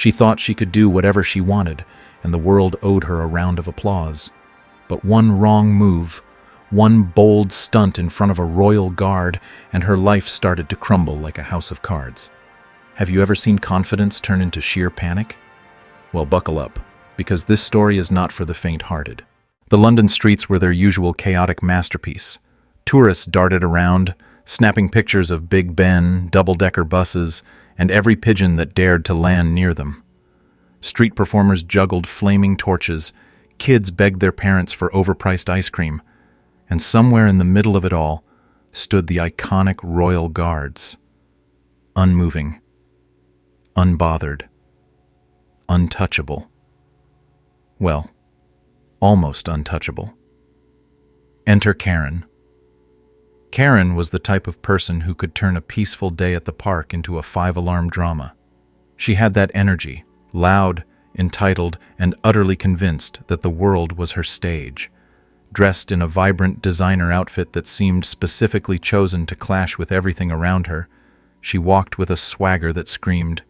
She thought she could do whatever she wanted, and the world owed her a round of applause. But one wrong move, one bold stunt in front of a royal guard, and her life started to crumble like a house of cards. Have you ever seen confidence turn into sheer panic? Well, buckle up, because this story is not for the faint-hearted. The London streets were their usual chaotic masterpiece. Tourists darted around, snapping pictures of Big Ben, double-decker buses, and every pigeon that dared to land near them. Street performers juggled flaming torches, kids begged their parents for overpriced ice cream, and somewhere in the middle of it all stood the iconic royal guards. Unmoving, unbothered, untouchable. Well, almost untouchable. Enter Karen. Karen was the type of person who could turn a peaceful day at the park into a 5-alarm drama. She had that energy, loud, entitled, and utterly convinced that the world was her stage. Dressed in a vibrant designer outfit that seemed specifically chosen to clash with everything around her, she walked with a swagger that screamed,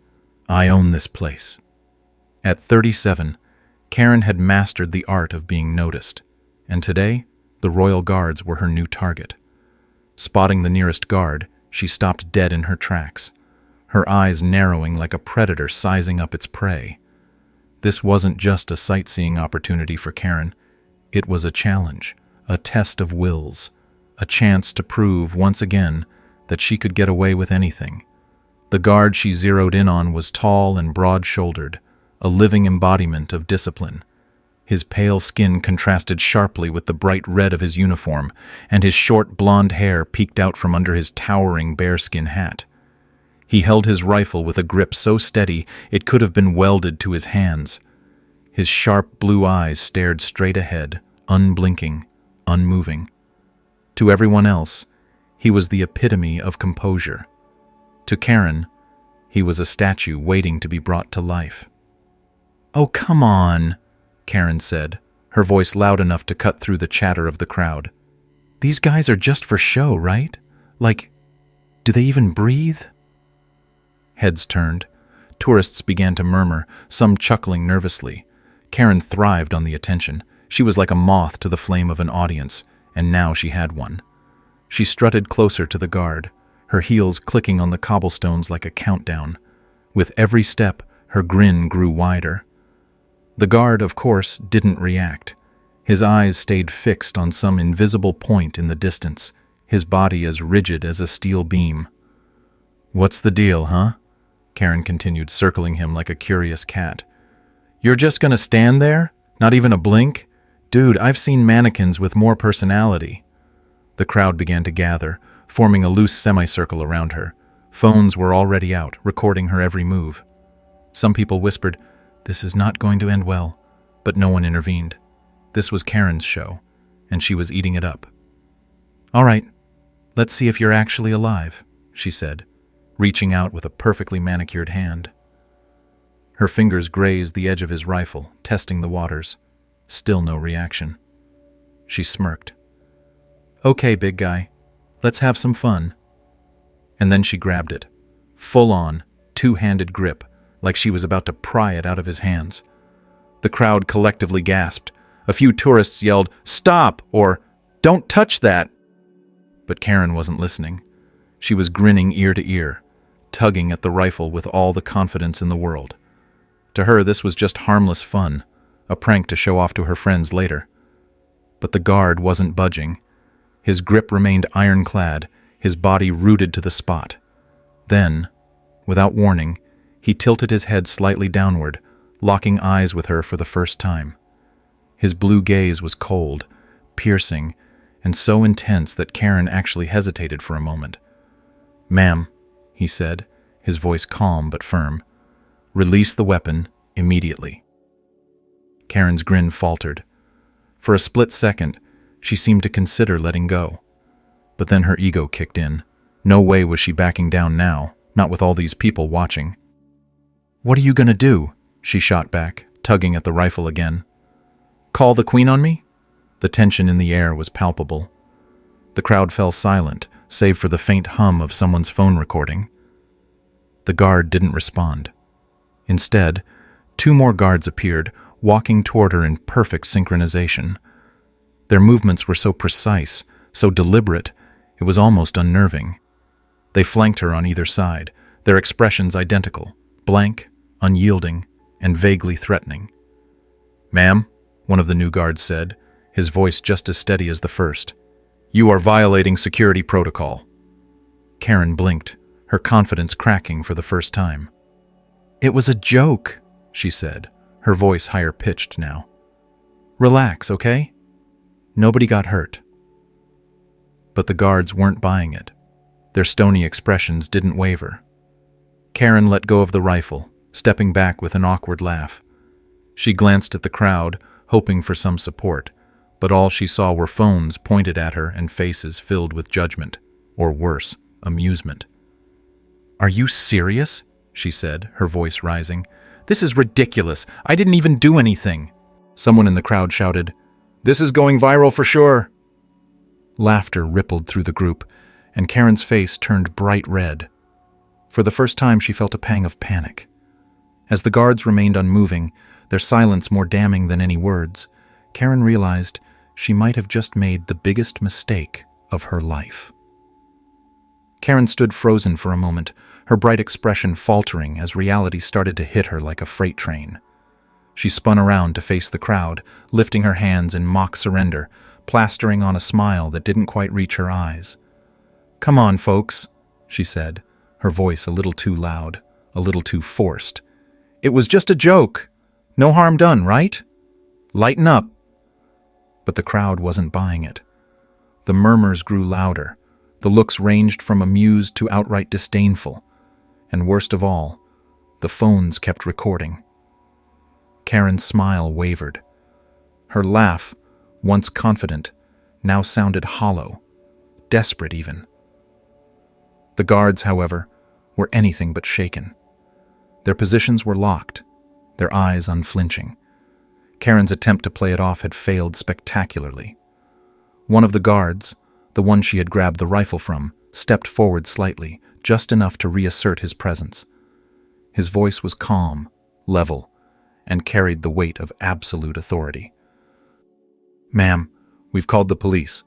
"I own this place." At 37, Karen had mastered the art of being noticed, and today, the royal guards were her new target. Spotting the nearest guard, she stopped dead in her tracks, her eyes narrowing like a predator sizing up its prey. This wasn't just a sightseeing opportunity for Karen. It was a challenge, a test of wills, a chance to prove once again that she could get away with anything. The guard she zeroed in on was tall and broad-shouldered, a living embodiment of discipline. His pale skin contrasted sharply with the bright red of his uniform, and his short blonde hair peeked out from under his towering bearskin hat. He held his rifle with a grip so steady it could have been welded to his hands. His sharp blue eyes stared straight ahead, unblinking, unmoving. To everyone else, he was the epitome of composure. To Karen, he was a statue waiting to be brought to life. "Oh, come on," Karen said, her voice loud enough to cut through the chatter of the crowd. "These guys are just for show, right? Like, do they even breathe?" Heads turned. Tourists began to murmur, some chuckling nervously. Karen thrived on the attention. She was like a moth to the flame of an audience, and now she had one. She strutted closer to the guard, her heels clicking on the cobblestones like a countdown. With every step, her grin grew wider. The guard, of course, didn't react. His eyes stayed fixed on some invisible point in the distance, his body as rigid as a steel beam. "What's the deal, huh?" Karen continued, circling him like a curious cat. "You're just gonna stand there? Not even a blink? Dude, I've seen mannequins with more personality." The crowd began to gather, forming a loose semicircle around her. Phones were already out, recording her every move. Some people whispered, "This is not going to end well," but no one intervened. This was Karen's show, and she was eating it up. "All right, let's see if you're actually alive," she said, reaching out with a perfectly manicured hand. Her fingers grazed the edge of his rifle, testing the waters. Still no reaction. She smirked. "Okay, big guy, let's have some fun." And then she grabbed it. Full-on, two-handed grip, like she was about to pry it out of his hands. The crowd collectively gasped. A few tourists yelled, "Stop!" or "Don't touch that!" But Karen wasn't listening. She was grinning ear to ear, tugging at the rifle with all the confidence in the world. To her, this was just harmless fun, a prank to show off to her friends later. But the guard wasn't budging. His grip remained ironclad, his body rooted to the spot. Then, without warning, he tilted his head slightly downward, locking eyes with her for the first time. His blue gaze was cold, piercing, and so intense that Karen actually hesitated for a moment. "Ma'am," he said, his voice calm but firm, "release the weapon immediately." Karen's grin faltered. For a split second, she seemed to consider letting go. But then her ego kicked in. No way was she backing down now, not with all these people watching. "What are you gonna do?" she shot back, tugging at the rifle again. "Call the Queen on me?" The tension in the air was palpable. The crowd fell silent, save for the faint hum of someone's phone recording. The guard didn't respond. Instead, 2 more guards appeared, walking toward her in perfect synchronization. Their movements were so precise, so deliberate, it was almost unnerving. They flanked her on either side, their expressions identical, blank, unyielding, and vaguely threatening. "Ma'am," one of the new guards said, his voice just as steady as the first, "you are violating security protocol." Karen blinked, her confidence cracking for the first time. "It was a joke," she said, her voice higher pitched now. "Relax, okay? Nobody got hurt." But the guards weren't buying it. Their stony expressions didn't waver. Karen let go of the rifle, stepping back with an awkward laugh. She glanced at the crowd, hoping for some support, but all she saw were phones pointed at her and faces filled with judgment, or worse, amusement. "Are you serious?" she said, her voice rising. "This is ridiculous. I didn't even do anything." Someone in the crowd shouted, "This is going viral for sure." Laughter rippled through the group, and Karen's face turned bright red. For the first time, she felt a pang of panic. As the guards remained unmoving, their silence more damning than any words, Karen realized she might have just made the biggest mistake of her life. Karen stood frozen for a moment, her bright expression faltering as reality started to hit her like a freight train. She spun around to face the crowd, lifting her hands in mock surrender, plastering on a smile that didn't quite reach her eyes. "Come on, folks," she said, her voice a little too loud, a little too forced. "It was just a joke. No harm done, right? Lighten up." But the crowd wasn't buying it. The murmurs grew louder. The looks ranged from amused to outright disdainful. And worst of all, the phones kept recording. Karen's smile wavered. Her laugh, once confident, now sounded hollow, desperate even. The guards, however, were anything but shaken. Their positions were locked, their eyes unflinching. Karen's attempt to play it off had failed spectacularly. One of the guards, the one she had grabbed the rifle from, stepped forward slightly, just enough to reassert his presence. His voice was calm, level, and carried the weight of absolute authority. "Ma'am, we've called the police."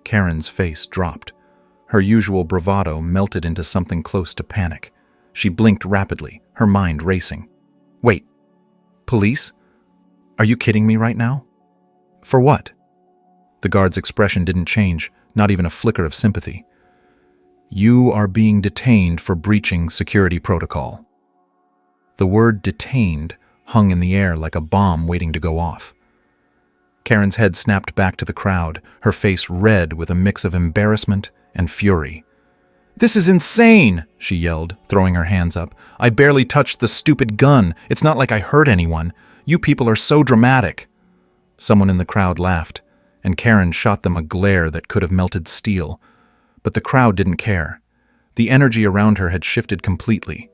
Karen's face dropped. Her usual bravado melted into something close to panic. She blinked rapidly, her mind racing. "Wait, police? Are you kidding me right now? For what?" The guard's expression didn't change, not even a flicker of sympathy. "You are being detained for breaching security protocol." The word detained hung in the air like a bomb waiting to go off. Karen's head snapped back to the crowd, her face red with a mix of embarrassment and fury. "This is insane!" she yelled, throwing her hands up. "I barely touched the stupid gun. It's not like I hurt anyone. You people are so dramatic." Someone in the crowd laughed, and Karen shot them a glare that could have melted steel. But the crowd didn't care. The energy around her had shifted completely.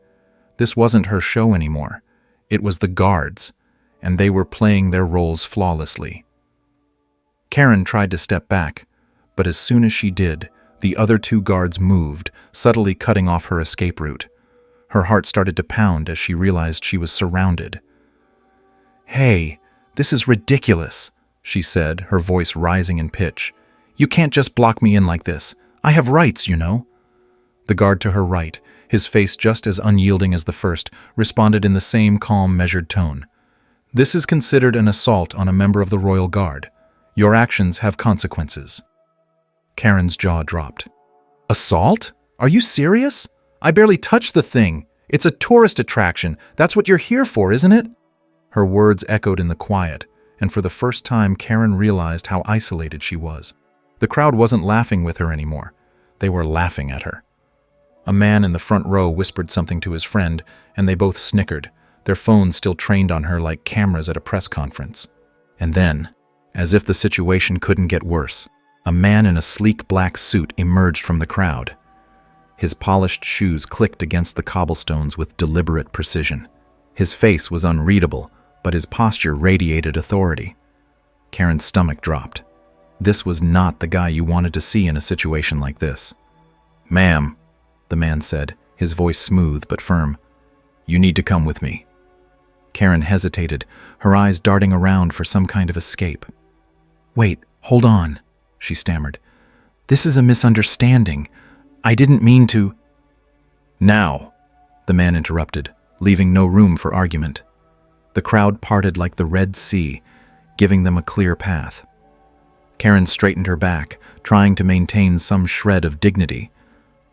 This wasn't her show anymore. It was the guards, and they were playing their roles flawlessly. Karen tried to step back, but as soon as she did, the other 2 guards moved, subtly cutting off her escape route. Her heart started to pound as she realized she was surrounded. "Hey, this is ridiculous," she said, her voice rising in pitch. "You can't just block me in like this. I have rights, you know." The guard to her right, his face just as unyielding as the first, responded in the same calm, measured tone. "This is considered an assault on a member of the Royal Guard. Your actions have consequences." Karen's jaw dropped. "Assault? Are you serious? I barely touched the thing. It's a tourist attraction. That's what you're here for, isn't it?" Her words echoed in the quiet, and for the first time Karen realized how isolated she was. The crowd wasn't laughing with her anymore. They were laughing at her. A man in the front row whispered something to his friend, and they both snickered, their phones still trained on her like cameras at a press conference. And then, as if the situation couldn't get worse, a man in a sleek black suit emerged from the crowd. His polished shoes clicked against the cobblestones with deliberate precision. His face was unreadable, but his posture radiated authority. Karen's stomach dropped. This was not the guy you wanted to see in a situation like this. "Ma'am," the man said, his voice smooth but firm, You need to come with me. Karen hesitated, her eyes darting around for some kind of escape. Wait, hold on, she stammered. This is a misunderstanding. I didn't mean to. Now, the man interrupted, leaving no room for argument. The crowd parted like the Red Sea, giving them a clear path. Karen straightened her back, trying to maintain some shred of dignity,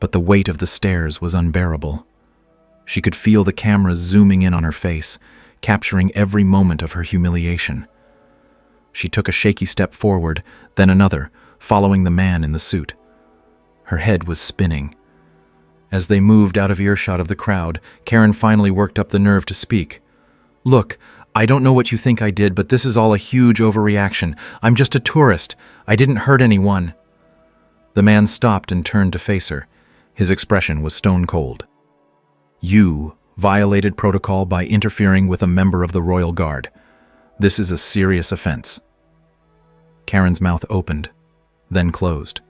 but the weight of the stairs was unbearable. She could feel the cameras zooming in on her face, capturing every moment of her humiliation. She took a shaky step forward, then another, following the man in the suit. Her head was spinning. As they moved out of earshot of the crowd, Karen finally worked up the nerve to speak. Look, I don't know what you think I did, but this is all a huge overreaction. I'm just a tourist. I didn't hurt anyone. The man stopped and turned to face her. His expression was stone cold. You violated protocol by interfering with a member of the Royal Guard. This is a serious offense. Karen's mouth opened, then closed.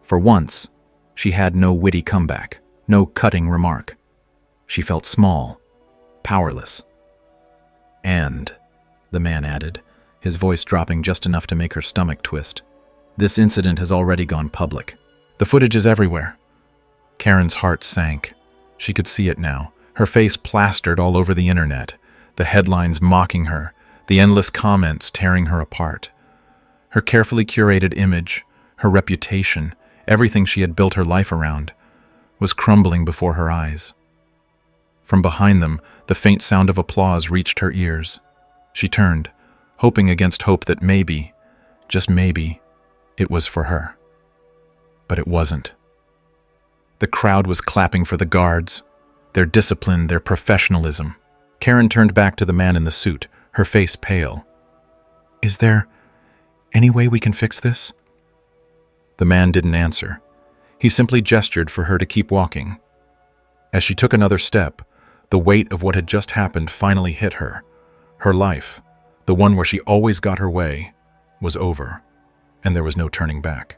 For once, she had no witty comeback, no cutting remark. She felt small, powerless. And, the man added, his voice dropping just enough to make her stomach twist, this incident has already gone public. The footage is everywhere. Karen's heart sank. She could see it now, her face plastered all over the internet, the headlines mocking her, the endless comments tearing her apart. Her carefully curated image, her reputation, everything she had built her life around, was crumbling before her eyes. From behind them, the faint sound of applause reached her ears. She turned, hoping against hope that maybe, just maybe, it was for her. But it wasn't. The crowd was clapping for the guards, their discipline, their professionalism. Karen turned back to the man in the suit, her face pale. Is there any way we can fix this? The man didn't answer. He simply gestured for her to keep walking. As she took another step, the weight of what had just happened finally hit her. Her life, the one where she always got her way, was over, and there was no turning back.